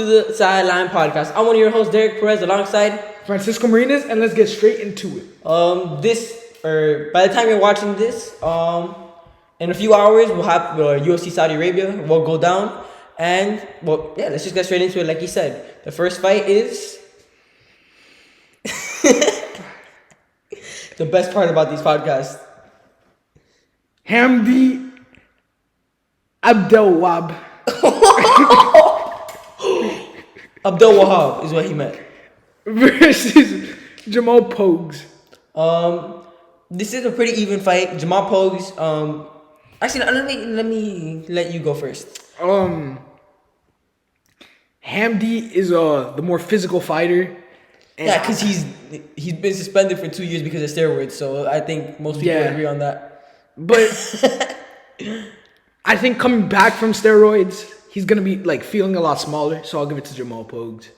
to the Sideline podcast. I'm one of your hosts, Derek Perez, alongside Francisco Marinas, and let's get straight into it. By the time you're watching this, in a few hours we'll have UFC Saudi Arabia will go down, and let's just get straight into it. Like you said, the first fight is the best part about these podcasts. Hamdi Abdelwahab. Abdul Wahab is what he meant. Versus Jamal Pogues. This is a pretty even fight. Jamal Pogues. Actually, let me let you go first. Hamdi is the more physical fighter. Yeah, because he's been suspended for 2 years because of steroids. So I think most people agree on that. But I think coming back from steroids, he's gonna be feeling a lot smaller. So I'll give it to Jamal Pogues.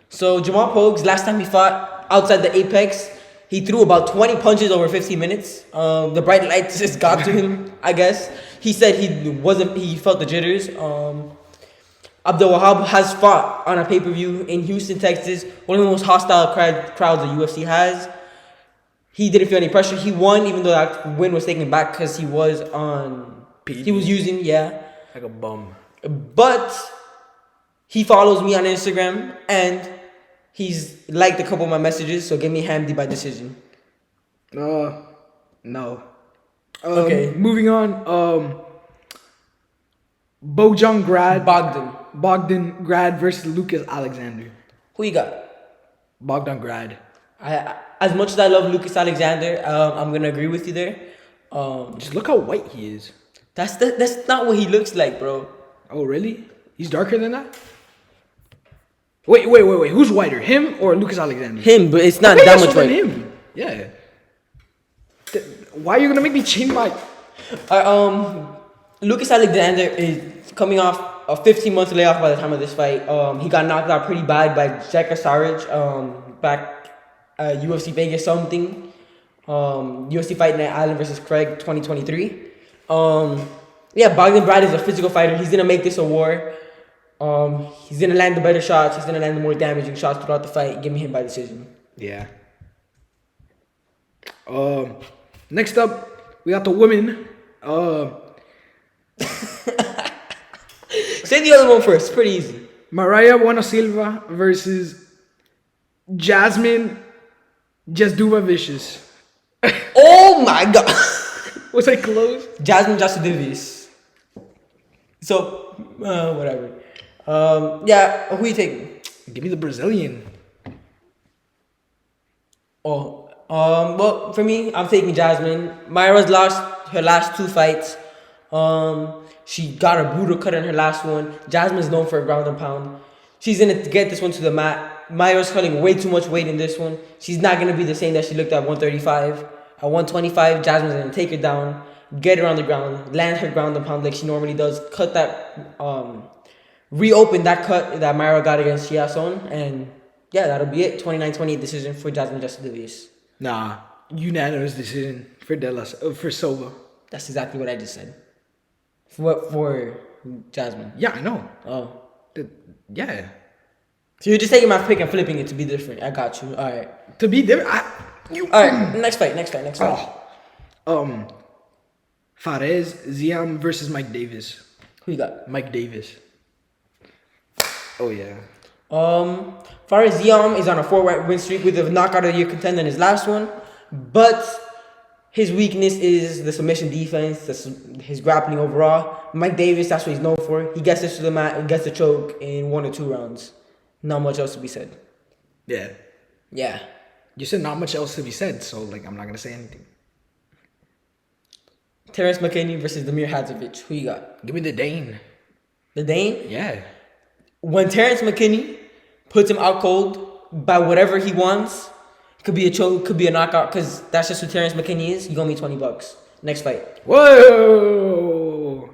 So Jamal Pogues, last time he fought outside the Apex, he threw about 20 punches over 15 minutes. The bright lights just got to him, I guess. He said he felt the jitters. Abdul Wahab has fought on a pay-per-view in Houston, Texas, one of the most hostile crowds the UFC has. He didn't feel any pressure. He won, even though that win was taken back because he was on... PD. He was using, Like a bum. But he follows me on Instagram, and he's liked a couple of my messages, so give me Hamdi by decision. No. Okay. Moving on. Bogdan Grad versus Lucas Alexander. Who you got? Bogdan Grad. As much as I love Lucas Alexander, I'm going to agree with you there. Just look how white he is. That's not what he looks like, bro. Oh, really? He's darker than that? Wait. Who's whiter, him or Lucas Alexander? Him, but it's not that much whiter. Him. Yeah. Why are you going to make me change my... Lucas Alexander is coming off a 15-month layoff by the time of this fight. He got knocked out pretty bad by Jaka Saric back at UFC Vegas something. UFC Fight Night Island versus Craig 2023. Bogdan Brad is a physical fighter. He's going to make this a war. He's going to land the better shots. He's going to land the more damaging shots throughout the fight. Give me him by decision. Yeah. Next up, we got the women. Say the other one first. It's pretty easy. Mariah Bueno Silva versus Jasmine Jasduva Vicious. Oh my god. Was I close? Jasmine Jasudavicius. So, whatever. Who you taking? Give me the Brazilian. Well, for me, I'm taking Jasmine. Myra's lost her last 2 fights. She got a brutal cut in her last one. Jasmine's known for a ground and pound. She's gonna get this one to the mat. Myra's cutting way too much weight in this one. She's not gonna be the same that she looked at 135. At 125, Jasmine's gonna take her down, get her on the ground, land her ground and pound like she normally does, cut that, reopen that cut that Myra got against Chiasson, and that'll be it. 29-28 decision for Jasmine Jasudavicius. Nah, unanimous decision for Silva. That's exactly what I just said. For Jasmine. Yeah, I know. Oh. Yeah. So you're just taking my pick and flipping it to be different. I got you. All right. To be different. Alright, next fight. Fares Ziam versus Mike Davis. Who you got? Mike Davis. Oh yeah. Fares Ziam is on a 4-win streak with a knockout of the year contender in his last one, but his weakness is the submission defense, his grappling overall. Mike Davis, that's what he's known for. He gets this to the mat and gets the choke in 1 or 2 rounds. Not much else to be said. Yeah. Yeah. You said not much else to be said, so I'm not gonna say anything. Terrence McKinney versus Damir Hadzovic. Who you got? Give me the Dane. The Dane? Yeah. When Terrence McKinney puts him out cold by whatever he wants, could be a choke, could be a knockout, because that's just who Terrence McKinney is. You owe me $20. Next fight. Whoa!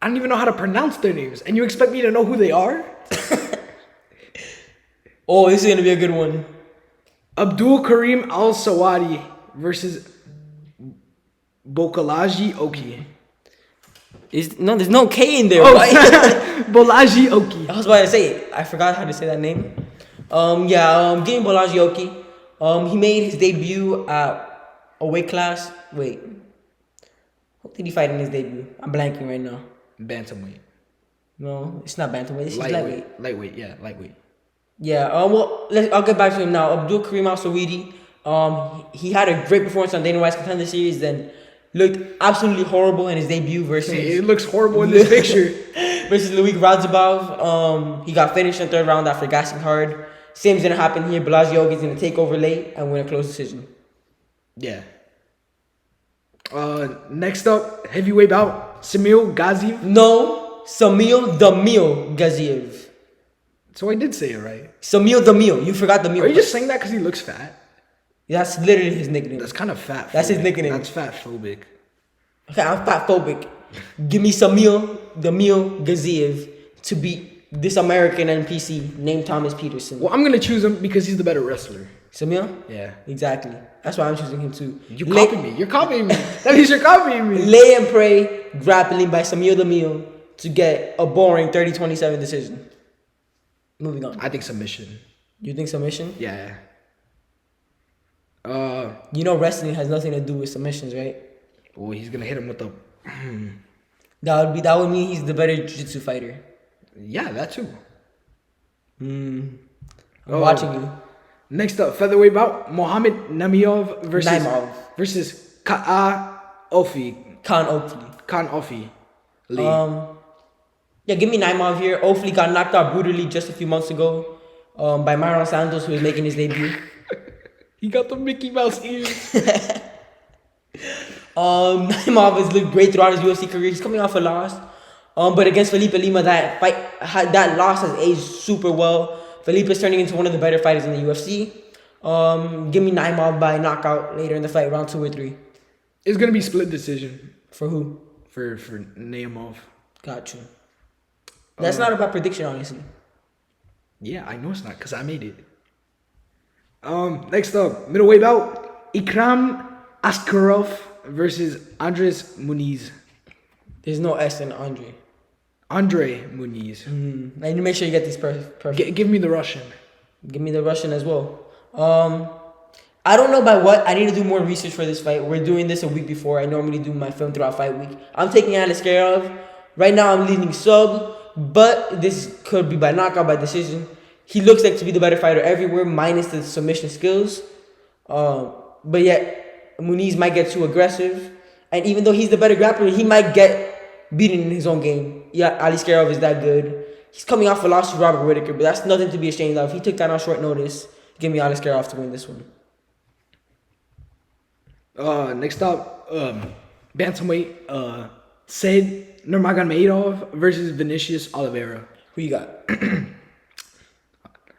I don't even know how to pronounce their names, and you expect me to know who they are? Oh, this is gonna be a good one. Abdul Karim Al Sawadi versus Bokalaji Oki. No, there's no K in there. Oh, Right? Bolaji Oki. I was about to say, I forgot how to say that name. Game Bolaji Oki. He made his debut at a weight class. Wait, what did he fight in his debut? I'm blanking right now. Bantamweight. No, it's not bantamweight. This is lightweight. Lightweight, yeah, lightweight. Yeah. I'll get back to him now. Abdul Karim Al Saweedi. He had a great performance on Dana White's Contender Series. Then looked absolutely horrible in his debut versus. It looks horrible in this picture. Versus Luik Radzhabov. He got finished in the third round after gassing hard. Same's gonna happen here. Balaji Ogi's gonna take over late and win a close decision. Yeah. Next up, heavyweight bout, Samil Gaziev. No, Samil the Meal Gaziev. So I did say it right. Samil the Meal. You forgot the Meal. Are you just saying that because he looks fat? That's literally his nickname. That's kind of fat. That's his nickname. That's fat phobic. Okay, I'm fat phobic. Give me Samil the Meal Gaziev to beat this American NPC named Thomas Peterson. Well, I'm gonna choose him because he's the better wrestler. Samil? Yeah. Exactly. That's why I'm choosing him too. You copying me. You're copying me. That means you're copying me. Lay and pray grappling by Samil the Meal to get a boring 30-27 decision. Moving on. I think submission. You think submission? Yeah. You know wrestling has nothing to do with submissions, right? Well, he's gonna hit him with the. That would mean he's the better jiu-jitsu fighter. Yeah, that too. I'm watching you. Next up, featherweight bout, Mohamed Namiov versus Khan Ofi. Khan Ofi. Yeah, give me Naimov here. Ofli got knocked out brutally just a few months ago by Myron Santos, who was making his debut. He got the Mickey Mouse ears. Naimov has looked great throughout his UFC career. He's coming off a loss. But against Felipe Lima, that loss has aged super well. Felipe is turning into one of the better fighters in the UFC. Give me Naimov by knockout later in the fight, round 2 or 3. It's gonna be split decision. For who? For Naimov. Got you. That's not a bad prediction, honestly. Yeah, I know it's not because I made it. Next up, middleweight bout, Ikram Askarov versus Andres Muniz. There's no S in Andre. Andre Muniz. I need to make sure you get these perfect. Give me the Russian. Give me the Russian as well. I don't know by what. I need to do more research for this fight. We're doing this a week before. I normally do my film throughout fight week. I'm taking Aliskerov. Right now I'm leaning sub, but this could be by knockout, by decision. He looks like to be the better fighter everywhere, minus the submission skills. But yet, Muniz might get too aggressive. And even though he's the better grappler, he might get beaten in his own game. Yeah, Aliskerov is that good. He's coming off a loss to Robert Whittaker, but that's nothing to be ashamed of. He took that on short notice. Give me Aliskerov to win this one. Next up, bantamweight, Said Nurmagomedov versus Vinicius Oliveira. Who you got?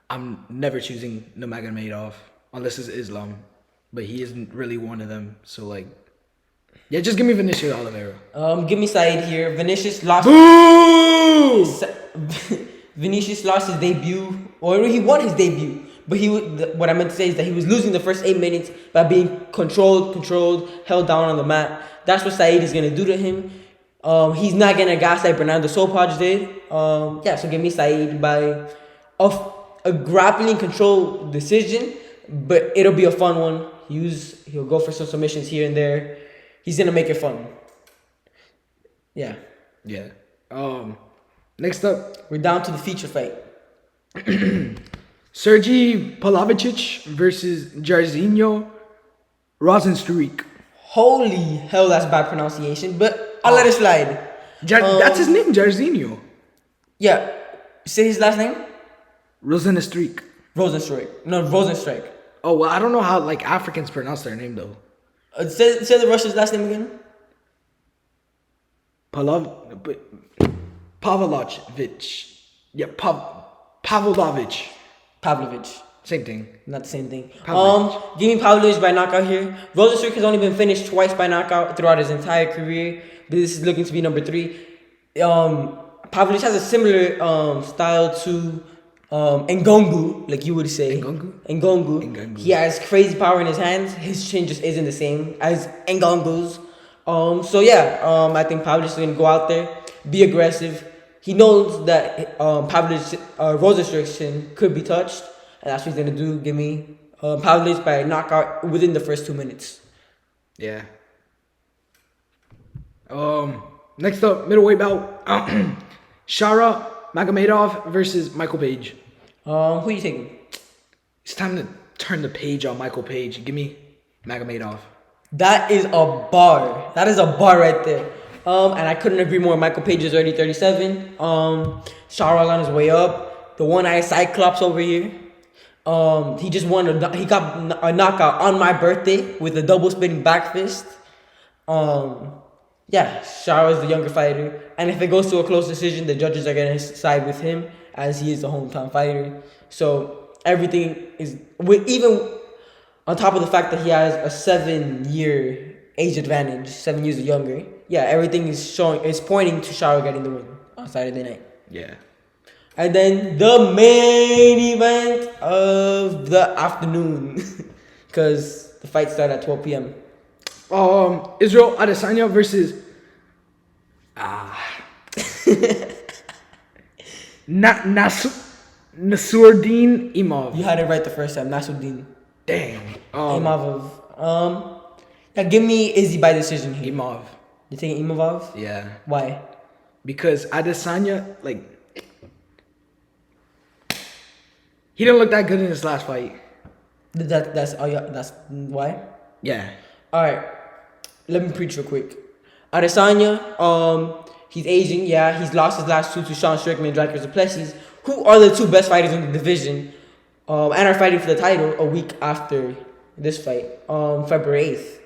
I'm never choosing Nurmagomedov unless it's Islam, but he isn't really one of them. So yeah, just give me Vinicius Oliveira. Give me Said here. Vinicius lost. Boo! Vinicius lost his debut, or he won his debut. But what I meant to say is that he was losing the first 8 minutes by being controlled, held down on the mat. That's what Said is gonna do to him. He's not gonna gas like Bernardo Sopaj did. So give me Said by a grappling control decision, but it'll be a fun one. He'll go for some submissions here and there. He's gonna make it fun. Yeah. Yeah. Next up, We're down to the feature fight. Sergey Pavlovich versus Jairzinho Rozenstruik. Holy hell, that's bad pronunciation, but I'll let it slide. That's his name, Jairzinho. Yeah. Say his last name? Rozenstruik. Rozenstruik. No, Rozenstruik. Oh, well, I don't know how Africans pronounce their name though. Say the Russian's last name again. Pavlovich. Yeah, Pavlovich. Pavlovich. Same thing. Not the same thing. Pavlovich. Give me Pavlovich by knockout here. Rozenstruik has only been finished twice by knockout throughout his entire career. But this is looking to be number 3. Pavlovich has a similar style to Ngongu, like you would say. Ngongu? He has crazy power in his hands. His chin just isn't the same as Ngongu's. So yeah, I think Pavlich is gonna go out there, be aggressive. He knows that Pavlich Rose restriction could be touched, and that's what he's gonna do. Give me Pavlich by knockout within the first 2 minutes. Yeah. Next up, middleweight bout. Shara Magomedov versus Michael Page. Who you taking? It's time to turn the page on Michael Page. Give me Magomedov. That is a bar. That is a bar right there. And I couldn't agree more. Michael Page is already 37. Charles on his way up. The one-eyed Cyclops over here. He just won. He got a knockout on my birthday with a double spinning back fist. Yeah, Charles is the younger fighter, and if it goes to a close decision, the judges are gonna side with him as he is the hometown fighter. So everything is even on top of the fact that he has a 7-year age advantage, 7 years younger. Yeah, everything is pointing to Charles getting the win on Saturday night. Yeah. And then the main event of the afternoon, because the fight started at 12 p.m. Israel Adesanya versus Nasruddin Imavov. You had it right the first time, Nasruddin Damn. Imavov. Now give me Izzy by decision here. Imavov. You taking Imavov? Yeah. Why? Because Adesanya, he didn't look that good in his last fight. That's why. Yeah. All right, let me preach real quick. Adesanya, he's aging. Yeah, he's lost his last two to Sean Strickland and Drake Duplessis, who are the two best fighters in the division, and are fighting for the title a week after this fight, February 8th.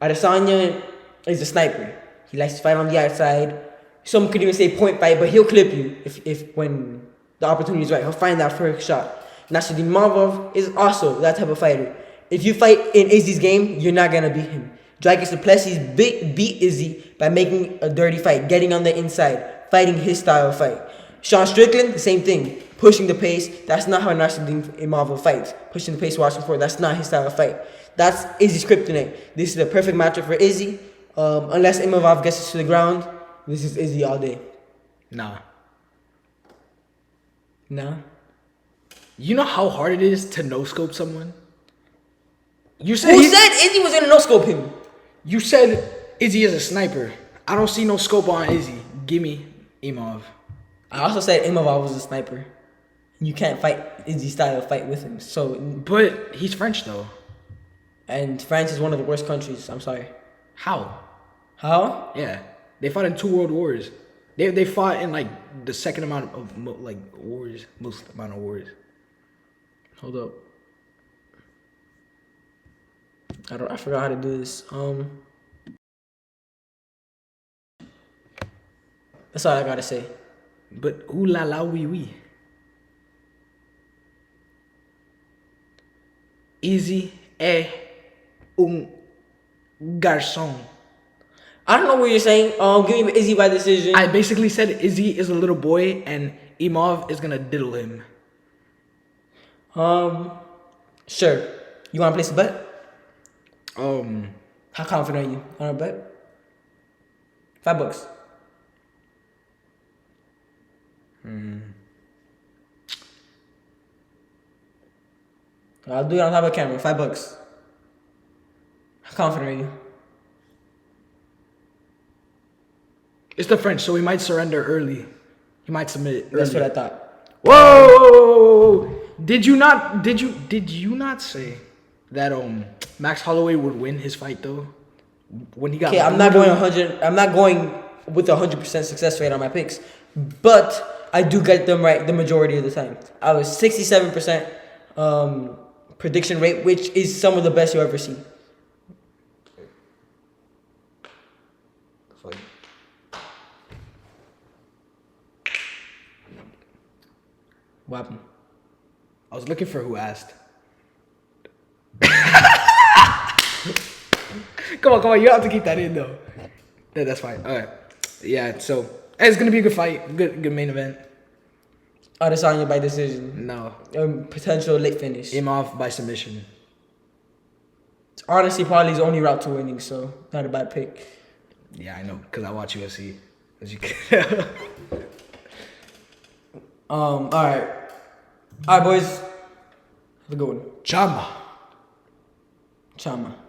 Adesanya is a sniper. He likes to fight on the outside. Some could even say point fight, but he'll clip you if when the opportunity is right. He'll find that first shot. Nasruddin Imavov is also that type of fighter. If you fight in Izzy's game, you're not gonna beat him. Drake Duplessis beat Izzy by making a dirty fight, getting on the inside, fighting his style of fight. Sean Strickland, the same thing, pushing the pace. That's not how Nasruddin Imavov fights. Pushing the pace, watching for. That's not his style of fight. That's Izzy's kryptonite. This is the perfect matchup for Izzy. Unless Imavov gets us to the ground, this is Izzy all day. Nah. Nah. You know how hard it is to no-scope someone? Who said Izzy was gonna no-scope him? You said Izzy is a sniper. I don't see no scope on Izzy. Give me Imavov. I also said Imavov was a sniper. You can't fight Izzy style fight with him. So, but he's French though. And France is one of the worst countries. I'm sorry. How? How? Yeah, they fought in 2 world wars. They fought in the second amount of wars, most amount of wars. Hold up. I forgot how to do this. That's all I gotta say. But ooh la la wee wee. Izzy est un garçon. I don't know what you're saying. Give me Izzy by decision. I basically said Izzy is a little boy and Imavov is gonna diddle him. Sure. You wanna place a bet? How confident are you on a bet? $5. I'll do it on top of the camera. $5. How confident are you? It's the French, so he might surrender early. He might submit it early. That's what I thought. Whoa! Did you not say that Max Holloway would win his fight though? When he got Okay, I'm not going with 100% success rate on my picks, but I do get them right the majority of the time. I was 67% prediction rate, which is some of the best you'll ever see. What happened? I was looking for who asked. Come on, you have to keep that in though. Yeah, that's fine. All right. Yeah, so it's gonna be a good fight, good main event. Adesanya by decision. No. Potential late finish. Imavov by submission. It's honestly probably his only route to winning, so not a bad pick. Yeah, I know, because I watch UFC. As you can. All right. All right, boys. Have a good one. Chama. Chama.